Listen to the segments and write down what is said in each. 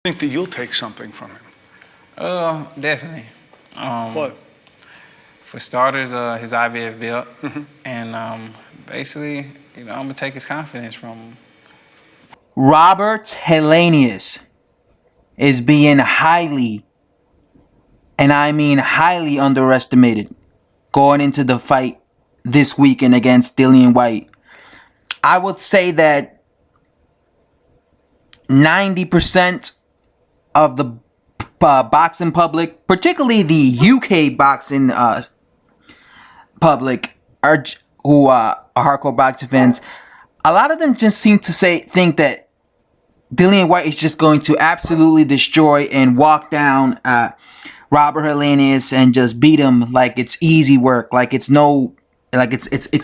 think that you'll take something from him? Definitely. What? For starters, his IVF build, and basically, I'm gonna take his confidence from him. Robert Helenius is being highly, and I mean highly underestimated going into the fight this weekend against Dillian Whyte. I would say that 90% of the boxing public, particularly the UK boxing public, who are hardcore boxing fans, a lot of them just seem to think that Dillian Whyte is just going to absolutely destroy and walk down Robert Helenius and just beat him like it's easy work, like it's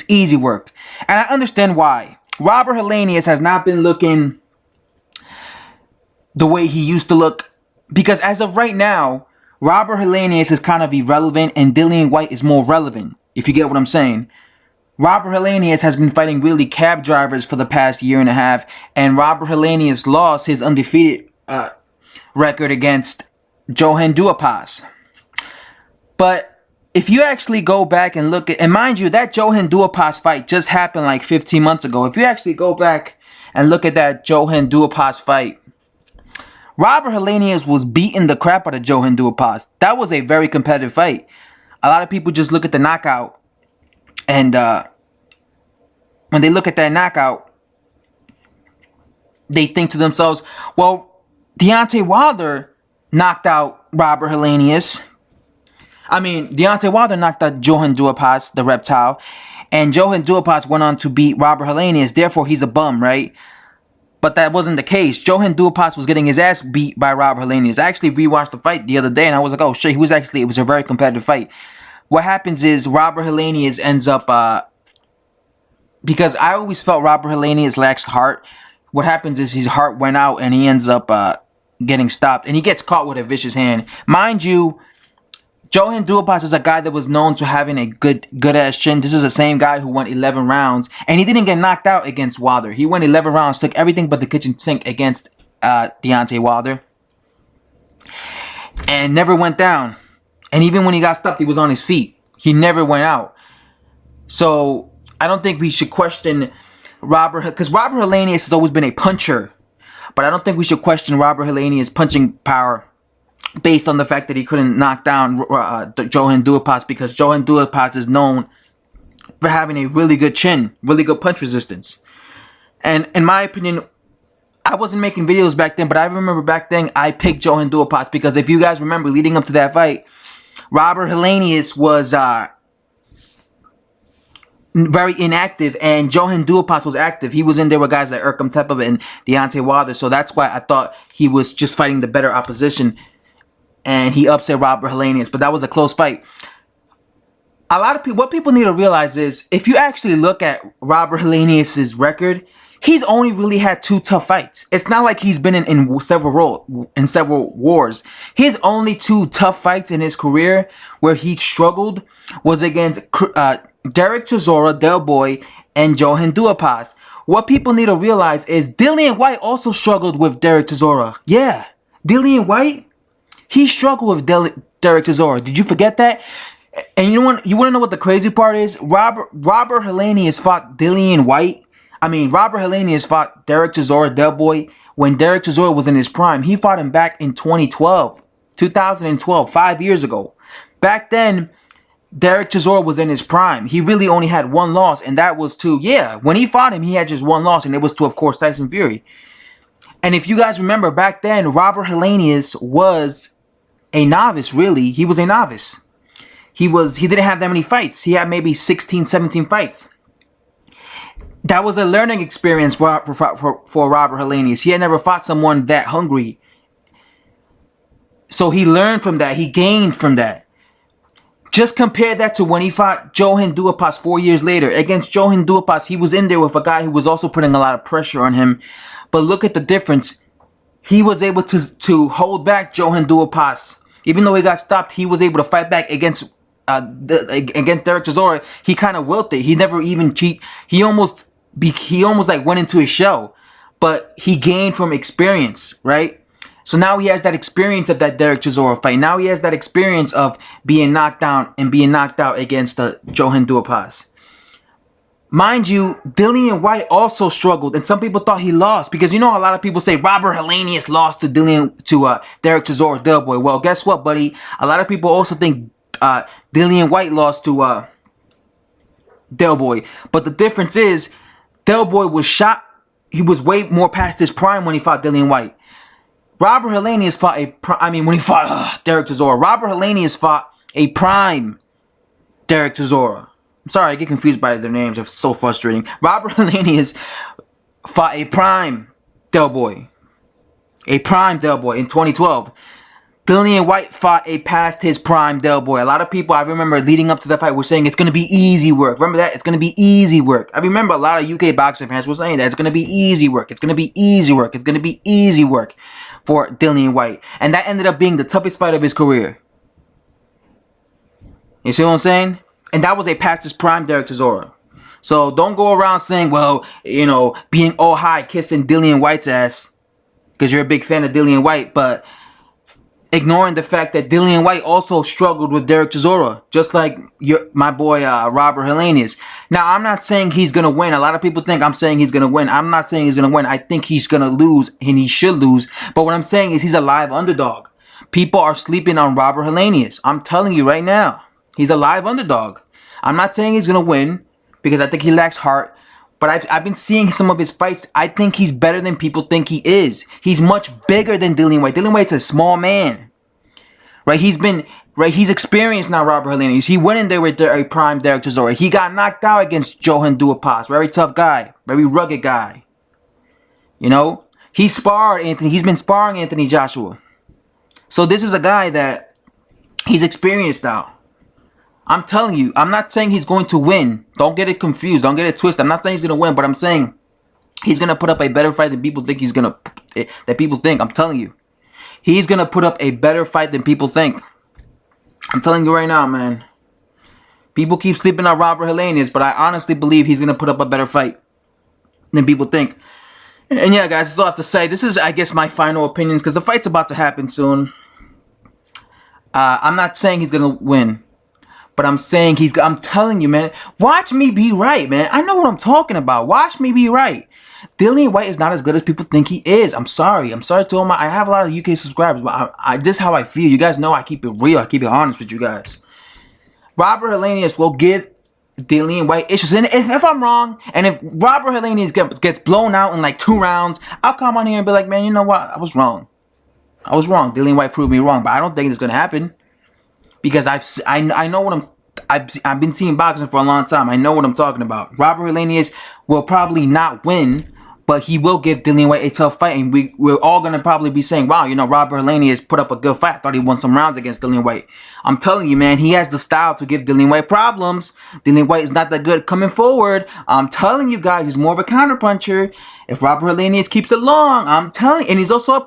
easy work. And I understand why. Robert Helenius has not been looking the way he used to look, because as of right now, Robert Helenius is kind of irrelevant and Dillian Whyte is more relevant, if you get what I'm saying. Robert Helenius has been fighting really cab drivers for the past year and a half, and Robert Helenius lost his undefeated record against Johann Duhaupas. But if you actually go back and look at, and mind you, that Johann Duhaupas fight just happened like 15 months ago. If you actually go back and look at that Johann Duhaupas fight, Robert Helenius was beating the crap out of Johann Duhaupas. That was a very competitive fight. A lot of people just look at the knockout, and when they look at that knockout, they think to themselves, well, Deontay Wilder knocked out Robert Helenius. I mean, Deontay Wilder knocked out Johann Duhaupas, the reptile, and Johann Duhaupas went on to beat Robert Helenius. Therefore, he's a bum, right? But that wasn't the case. Johann Duhaupas was getting his ass beat by Robert Helenius. I actually rewatched the fight the other day, and I was like, oh shit, it was a very competitive fight. What happens is Robert Helenius ends up, because I always felt Robert Helenius lacks heart. What happens is his heart went out and he ends up getting stopped. And he gets caught with a vicious hand. Mind you, Johann Duhaupas is a guy that was known to having a good-ass chin. This is the same guy who went 11 rounds. And he didn't get knocked out against Wilder. He went 11 rounds, took everything but the kitchen sink against Deontay Wilder. And never went down. And even when he got stopped, he was on his feet. He never went out. So I don't think we should question Robert, because Robert Helenius has always been a puncher. But I don't think we should question Robert Helenius' punching power based on the fact that he couldn't knock down Johann Duhaupas, because Johann Duhaupas is known for having a really good chin, really good punch resistance. And in my opinion, I wasn't making videos back then, but I remember back then I picked Johann Duhaupas because if you guys remember, leading up to that fight, Robert Helenius was very inactive, and Johann Duhaupas was active. He was in there with guys like Erkam Tepov and Deontay Wilder, so that's why I thought he was just fighting the better opposition, and he upset Robert Helenius. But that was a close fight. A lot of people, what people need to realize is, if you actually look at Robert Helenius' record, he's only really had 2 tough fights. It's not like he's been in several wars. His only 2 tough fights in his career where he struggled was against Derek Chisora, Del Boy, and Johann Duhaupas. What people need to realize is Dillian Whyte also struggled with Derek Chisora. Yeah, Dillian Whyte, he struggled with Derek Chisora. Did you forget that? And you want to know what the crazy part is? Robert Helenius fought Dillian Whyte. I mean, Robert Helenius fought Derek Chisora, Del Boy, when Derek Chisora was in his prime. He fought him back in 2012, 5 years ago. Back then, Derek Chisora was in his prime. He really only had 1 loss, and that was to, when he fought him, he had just 1 loss, and it was to, of course, Tyson Fury. And if you guys remember, back then, Robert Helenius was a novice, really. He was a novice. He didn't have that many fights. He had maybe 16, 17 fights. That was a learning experience for Robert Helenius. He had never fought someone that hungry. So he learned from that. He gained from that. Just compare that to when he fought Johann Duhaupas 4 years later. Against Johann Duhaupas, he was in there with a guy who was also putting a lot of pressure on him. But look at the difference. He was able to hold back Johann Duhaupas. Even though he got stopped, he was able to fight back against Derek Chisora. He kind of wilted. He never even cheat. He almost like went into his shell. But he gained from experience, right? So now he has that experience of that Derek Chisora fight. Now he has that experience of being knocked down and being knocked out against Johan Duhaupas. Mind you, Dillian Whyte also struggled, and some people thought he lost because you know a lot of people say Robert Helenius lost to Derek Chisora Del Boy. Well, guess what, buddy? A lot of people also think Dillian Whyte lost to Del Boy, but the difference is Del Boy was shot. He was way more past his prime when he fought Dillian Whyte. Robert Helenius fought when he fought Derek Chisora. Robert Helenius fought a prime Derek Chisora. I'm sorry, I get confused by their names. It's so frustrating. Robert Helenius fought a prime Del Boy. A prime Del Boy in 2012. Dillian Whyte fought a past his prime Del Boy. A lot of people, I remember leading up to the fight, were saying it's going to be easy work. Remember that? It's going to be easy work. I remember a lot of UK boxing fans were saying that it's going to be easy work. It's going to be easy work. It's going to be easy work for Dillian Whyte. And that ended up being the toughest fight of his career. You see what I'm saying? And that was a past his prime Derek Chisora. So don't go around saying, well, you know, being all high, kissing Dillian Whyte's ass because you're a big fan of Dillian Whyte, but ignoring the fact that Dillian Whyte also struggled with Derek Chisora, just like my boy Robert Helenius. Now, I'm not saying he's going to win. A lot of people think I'm saying he's going to win. I'm not saying he's going to win. I think he's going to lose, and he should lose. But what I'm saying is he's a live underdog. People are sleeping on Robert Helenius. I'm telling you right now, he's a live underdog. I'm not saying he's going to win because I think he lacks heart. But I've been seeing some of his fights. I think he's better than people think he is. He's much bigger than Dillian Whyte. Dillian Whyte's a small man. Right? He's experienced now, Robert Helenius. He went in there with a prime Derek Chisora. He got knocked out against Johan Duhaupas. Very tough guy. Very rugged guy. You know? He sparred Anthony. He's been sparring Anthony Joshua. So this is a guy that he's experienced now. I'm telling you, I'm not saying he's going to win. Don't get it confused. Don't get it twisted. I'm not saying he's going to win, but I'm saying he's going to put up a better fight than people think he's going to, that people think. I'm telling you. He's going to put up a better fight than people think. I'm telling you right now, man. People keep sleeping on Robert Helenius, but I honestly believe he's going to put up a better fight than people think. And yeah, guys, that's all I have to say. This is, I guess, my final opinions because the fight's about to happen soon. I'm not saying he's going to win. But I'm saying I'm telling you, man, watch me be right, man. I know what I'm talking about. Watch me be right. Dillian Whyte is not as good as people think he is. I'm sorry. I'm sorry to all I have a lot of UK subscribers, but this is how I feel. You guys know I keep it real. I keep it honest with you guys. Robert Helenius will give Dillian Whyte issues. And if I'm wrong, and if Robert Helenius gets blown out in like 2 rounds, I'll come on here and be like, man, you know what? I was wrong. I was wrong. Dillian Whyte proved me wrong, but I don't think it's going to happen. Because I know what I've been seeing boxing for a long time. I know what I'm talking about. Robert Helenius will probably not win, but he will give Dillian Whyte a tough fight, and we're all gonna probably be saying, "Wow, you know, Robert Helenius put up a good fight. I thought he won some rounds against Dillian Whyte." I'm telling you, man, he has the style to give Dillian Whyte problems. Dillian Whyte is not that good coming forward. I'm telling you guys, he's more of a counterpuncher. If Robert Helenius keeps it long, I'm telling you, and he's also a